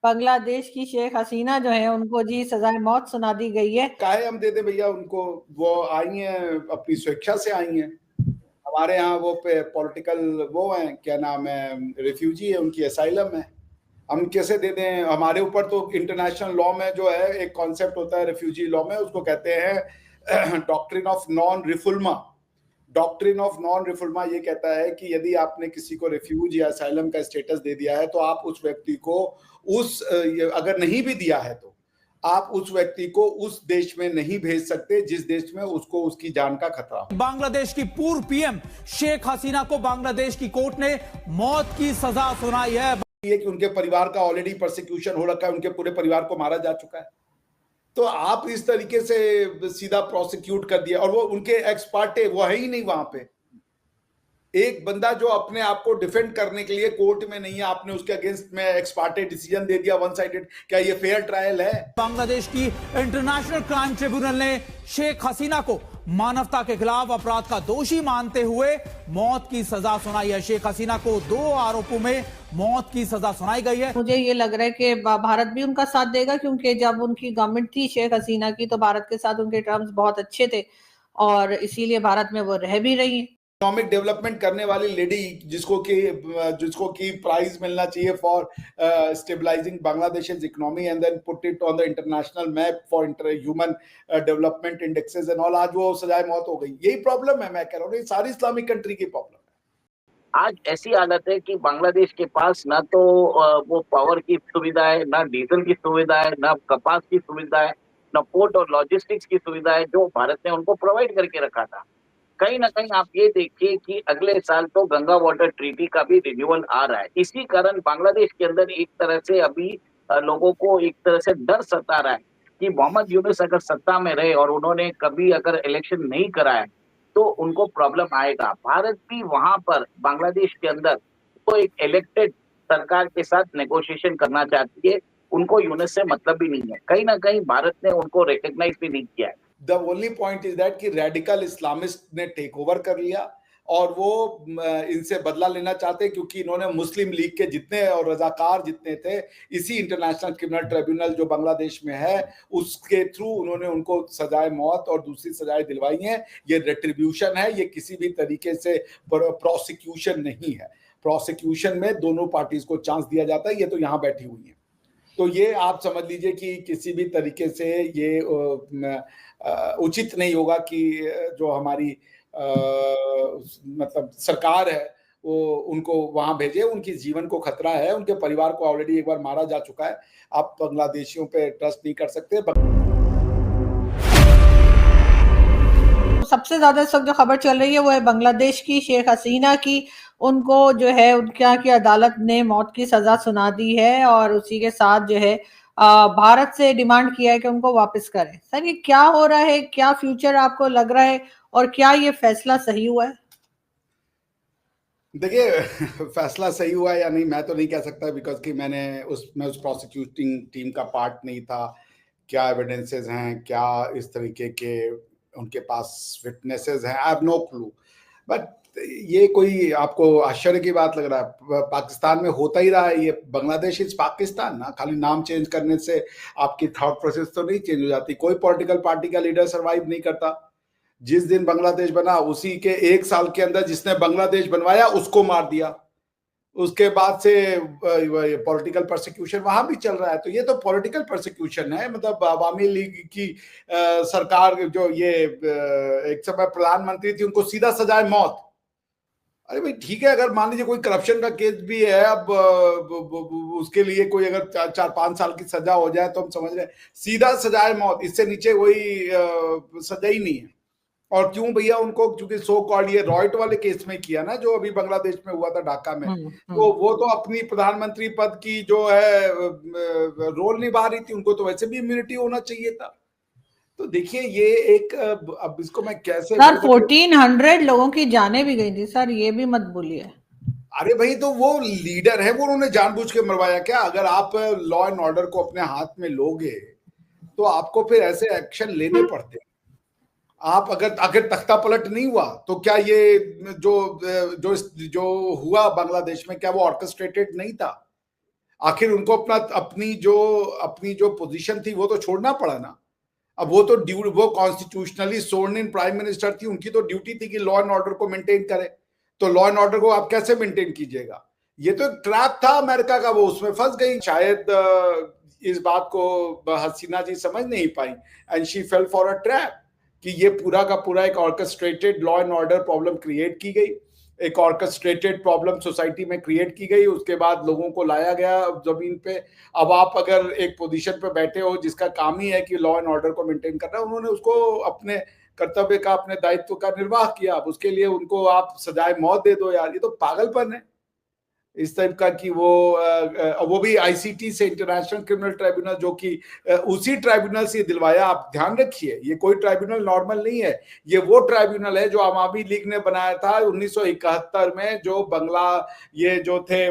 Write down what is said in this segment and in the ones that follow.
बांग्लादेश की शेख हसीना जो है उनको जी सजाए मौत सुना दी गई है। काहे हम दे दे भैया उनको, वो आई हैं अपनी स्वेच्छा से आई हैं। हमारे यहाँ वो पॉलिटिकल वो हैं, क्या नाम है, रिफ्यूजी है, उनकी असाइलम है, हम कैसे दे दें। हमारे ऊपर तो इंटरनेशनल लॉ में जो है एक कॉन्सेप्ट होता है रिफ्यूजी लॉ में, उसको कहते हैं doctrine of non refoulement. Doctrine of non refoulement ये कहता है कि यदि आपने किसी को रिफ्यूज या असाइलम का स्टेटस दे दिया है तो आप उस व्यक्ति को अगर नहीं भी दिया है तो आप उस व्यक्ति को उस देश में नहीं भेज सकते जिस देश में उसको उसकी जान का खतरा हो। बांग्लादेश की पूर्व पीएम शेख हसीना को बांग्लादेश की कोर्ट ने मौत की सजा सुनाई है। कि उनके परिवार का ऑलरेडी प्रोसिक्यूशन हो रखा है, उनके पूरे परिवार को मारा जा चुका है, तो आप इस तरीके से सीधा प्रोसिक्यूट कर दिया। और वो उनके एक्स पार्टे वो है ही नहीं वहां पे। एक बंदा जो अपने आप को डिफेंड करने के लिए कोर्ट में नहीं है, आपने उसके अगेंस्ट में एक्स पार्टे डिसीजन दे दिया वन साइडेड। क्या ये फेयर ट्रायल है? बांग्लादेश की इंटरनेशनल क्राइम ट्रिब्यूनल ने शेख हसीना को मानवता के खिलाफ अपराध का दोषी मानते हुए मौत की सजा सुनाई है। शेख हसीना को 2 आरोपों में मौत की सजा सुनाई गई है। मुझे ये लग रहा है कि भारत भी उनका साथ देगा, क्योंकि जब उनकी गवर्नमेंट थी शेख हसीना की तो भारत के साथ उनके टर्म्स बहुत अच्छे थे और इसीलिए भारत में वो रह भी रही है। इकोनॉमिक डेवलपमेंट करने वाली लेडी जिसको की प्राइज मिलना चाहिए for stabilising Bangladesh economy and then put it on the international map for human development indexes and all, आज वो सजाए मौत हो गई। यही प्रॉब्लम है, मैं कह रहा हूँ, सारी इस्लामिक कंट्री की प्रॉब्लम है। आज ऐसी हालत है कि बांग्लादेश के पास ना तो वो पावर की सुविधा है, ना डीजल की सुविधा है, ना कपास की सुविधा है, ना पोर्ट और लॉजिस्टिक्स की सुविधा है जो भारत ने उनको प्रोवाइड करके रखा था। कहीं ना कहीं आप ये देखिए कि अगले साल तो गंगा वाटर ट्रीटी का भी रिन्यूअल आ रहा है। इसी कारण बांग्लादेश के अंदर एक तरह से अभी लोगों को एक तरह से डर सता रहा है कि मोहम्मद यूनुस अगर सत्ता में रहे और उन्होंने कभी अगर इलेक्शन नहीं कराया तो उनको प्रॉब्लम आएगा। भारत भी वहां पर बांग्लादेश के अंदर तो एक इलेक्टेड सरकार के साथ नेगोशिएशन करना चाहती है, उनको यूनुस से मतलब भी नहीं है। कहीं ना कहीं भारत ने उनको रिकॉग्नाइज भी नहीं किया है। The only point is that कि रेडिकल इस्लामिस्ट ने टेक ओवर कर लिया और वो इनसे बदला लेना चाहते हैं, क्योंकि इन्होंने मुस्लिम लीग के जितने और रजाकार जितने थे इसी इंटरनेशनल क्रिमिनल ट्रिब्यूनल जो बांग्लादेश में है उसके थ्रू उन्होंने उनको सजाए मौत और दूसरी सजाएं दिलवाई हैं। ये रेट्रिब्यूशन है, ये किसी भी तरीके से प्रोसिक्यूशन नहीं है। प्रोसिक्यूशन में दोनों पार्टीज को चांस दिया जाता है, ये तो यहाँ बैठी हुई है। तो ये आप समझ लीजिए कि किसी भी तरीके से ये उचित नहीं होगा कि जो हमारी मतलब सरकार है वो उनको वहां भेजे। उनकी जीवन को खतरा है, उनके परिवार को ऑलरेडी एक बार मारा जा चुका है। आप बांग्लादेशियों पे ट्रस्ट नहीं कर सकते। सबसे ज्यादा इस वक्त जो खबर चल रही है वो है बांग्लादेश की शेख हसीना की। उनको जो है उनके यहाँ की अदालत ने मौत की सजा सुना दी है और उसी के साथ जो है भारत से डिमांड किया है कि उनको वापस करें। सर ये क्या हो रहा है, क्या फ्यूचर आपको लग रहा है और क्या ये फैसला सही हुआ है? देखिए फैसला सही हुआ है या नहीं मैं तो नहीं कह सकता, बिकॉज कि मैं उस प्रोसिक्यूटिंग टीम का पार्ट नहीं था। क्या एविडेंसेस हैं, क्या इस तरीके के उनके पास विटनेसेस हैं, I have no clue. But ये कोई आपको आश्चर्य की बात लग रहा है? पाकिस्तान में होता ही रहा है ये। बांग्लादेश इज पाकिस्तान ना, खाली नाम चेंज करने से आपकी थॉट प्रोसेस तो नहीं चेंज हो जाती। कोई पॉलिटिकल पार्टी का लीडर सर्वाइव नहीं करता। जिस दिन बांग्लादेश बना उसी के 1 साल के अंदर जिसने बांग्लादेश बनवाया उसको मार दिया। उसके बाद से पॉलिटिकल प्रोसिक्यूशन वहां भी चल रहा है। तो ये तो पॉलिटिकल प्रोसिक्यूशन है, मतलब अवामी लीग की सरकार जो ये एक समय प्रधानमंत्री थी उनको सीधा सजाए मौत। अरे भाई ठीक है, अगर मान लीजिए कोई करप्शन का केस भी है, अब उसके लिए कोई अगर 4-5 साल की सजा हो जाए तो हम समझ रहे हैं, सीधा सजाए मौत, इससे नीचे वही सजा ही नहीं है। और क्यों भैया उनको, क्योंकि सो कॉल्ड ये रॉयट वाले केस में किया ना, जो अभी बांग्लादेश में हुआ था ढाका में, तो वो तो अपनी प्रधानमंत्री पद की जो है रोल निभा रही थी, उनको तो वैसे भी इम्यूनिटी होना चाहिए था। तो देखिए ये एक, अब इसको मैं कैसे सर 1400 लोगों की जाने भी गई थी सर, ये भी मत भूलिए। अरे भाई तो वो लीडर है, वो उन्होंने जानबूझ के मरवाया क्या? अगर आप लॉ एंड ऑर्डर को अपने हाथ में लोगे तो आपको फिर ऐसे एक्शन लेने पड़ते हैं। आप अगर तख्ता पलट नहीं हुआ तो क्या ये जो जो जो हुआ बांग्लादेश में, क्या वो ऑर्केस्ट्रेटेड नहीं था? आखिर उनको अपनी जो पोजीशन थी वो तो छोड़ना पड़ा ना। अब वो कॉन्स्टिट्यूशनली सोर्न इन प्राइम मिनिस्टर थी, उनकी तो ड्यूटी थी कि लॉ एंड ऑर्डर को मेंटेन करे। तो लॉ एंड ऑर्डर को आप कैसे मेंटेन कीजिएगा? ये तो एक ट्रैप था अमेरिका का, वो उसमें फंस गई। शायद इस बात को हसीना जी समझ नहीं पाई and she fell for a trap कि ये पूरा का पूरा एक orchestrated law and order problem create की गई, एक ऑर्केस्ट्रेटेड प्रॉब्लम सोसाइटी में क्रिएट की गई। उसके बाद लोगों को लाया गया जमीन पे। अब आप अगर एक पोजीशन पे बैठे हो जिसका काम ही है कि लॉ एंड ऑर्डर को मेंटेन करना, उन्होंने उसको अपने कर्तव्य का, अपने दायित्व का निर्वाह किया। अब उसके लिए उनको आप सजाए मौत दे दो यार, ये तो पागलपन है इस टाइप का कि वो भी आईसीटी से, इंटरनेशनल क्रिमिनल ट्राइब्यूनल, जो कि उसी ट्राइब्यूनल से दिलवाया। आप ध्यान रखिए, ये कोई ट्राइब्यूनल नॉर्मल नहीं है, ये वो ट्राइब्यूनल है जो अवामी लीग ने बनाया था 1971 में, जो ये जो थे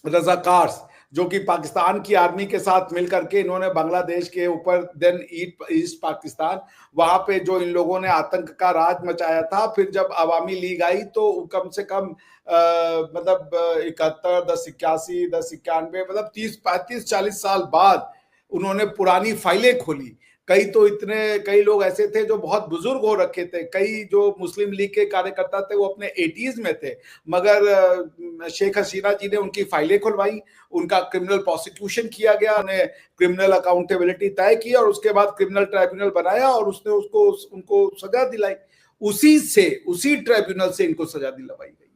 रजाकार्स, जो कि पाकिस्तान की आर्मी के साथ मिलकर के इन्होंने बांग्लादेश के ऊपर, देन ईस्ट पाकिस्तान, वहां पे जो इन लोगों ने आतंक का राज मचाया था। फिर जब अवामी लीग आई तो कम से कम मतलब 71, 10 81, 10 91, मतलब 30 35 40 साल बाद उन्होंने पुरानी फाइलें खोली। कई लोग ऐसे थे जो बहुत बुजुर्ग हो रखे थे, कई जो मुस्लिम लीग के कार्यकर्ता थे वो अपने 80s में थे, मगर शेख हसीना जी ने उनकी फाइलें खुलवाई, उनका क्रिमिनल प्रोसिक्यूशन किया गया, उन्हें क्रिमिनल अकाउंटेबिलिटी तय की और उसके बाद क्रिमिनल ट्राइब्यूनल बनाया और उसने उनको सजा दिलाई। उसी ट्राइब्यूनल से इनको सजा दिलवाई गई है।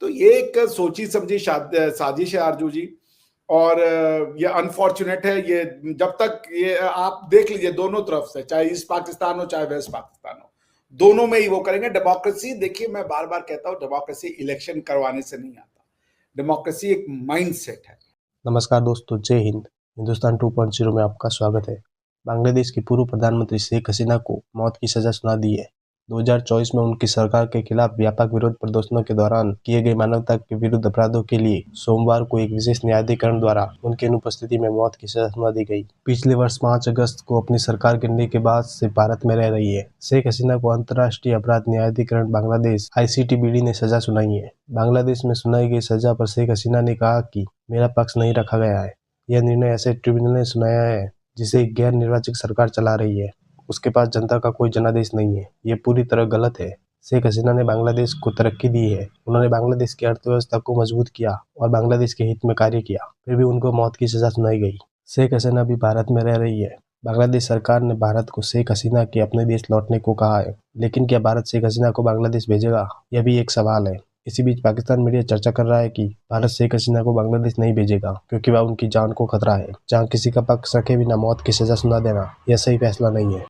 तो ये एक सोची समझी साजिश है आरजू जी, और ये अनफॉर्चुनेट है। ये जब तक ये आप देख लीजिए दोनों तरफ से, चाहे ईस्ट पाकिस्तान हो चाहे वेस्ट पाकिस्तान हो, दोनों में ही वो करेंगे। डेमोक्रेसी, देखिए मैं बार बार कहता हूं, डेमोक्रेसी इलेक्शन करवाने से नहीं आता, डेमोक्रेसी एक माइंडसेट है। नमस्कार दोस्तों, जय हिंद। हिंदुस्तान 2.0 में आपका स्वागत है। बांग्लादेश की पूर्व प्रधानमंत्री शेख हसीना को मौत की सजा सुना दी है। 2024 में उनकी सरकार के खिलाफ व्यापक विरोध प्रदर्शनों के दौरान किए गए मानवता के विरुद्ध अपराधों के लिए सोमवार को एक विशेष न्यायाधिकरण द्वारा उनकी अनुपस्थिति में मौत की सजा सुना दी गई। पिछले वर्ष 5 अगस्त को अपनी सरकार गिरने के बाद से भारत में रह रही है। शेख हसीना को अंतर्राष्ट्रीय अपराध न्यायाधिकरण बांग्लादेश ICTBD ने सजा सुनाई है। बांग्लादेश में सुनाई गई सजा पर शेख हसीना ने कहा कि मेरा पक्ष नहीं रखा गया है। यह निर्णय ऐसे ट्रिब्यूनल ने सुनाया है जिसे एक गैर निर्वाचित सरकार चला रही है। उसके पास जनता का कोई जनादेश नहीं है। ये पूरी तरह गलत है। शेख हसीना ने बांग्लादेश को तरक्की दी है। उन्होंने बांग्लादेश की अर्थव्यवस्था को मजबूत किया और बांग्लादेश के हित में कार्य किया, फिर भी उनको मौत की सजा सुनाई गई। शेख हसीना भी भारत में रह रही है। बांग्लादेश सरकार ने भारत को शेख हसीना के अपने देश लौटने को कहा है, लेकिन क्या भारत शेख हसीना को बांग्लादेश भेजेगा, यह भी एक सवाल है। इसी बीच पाकिस्तान मीडिया चर्चा कर रहा है कि भारत शेख हसीना को बांग्लादेश नहीं भेजेगा क्योंकि वह उनकी जान को खतरा है। जहां किसी का पक्ष रखे बिना मौत की सजा सुना देना यह सही फैसला नहीं है।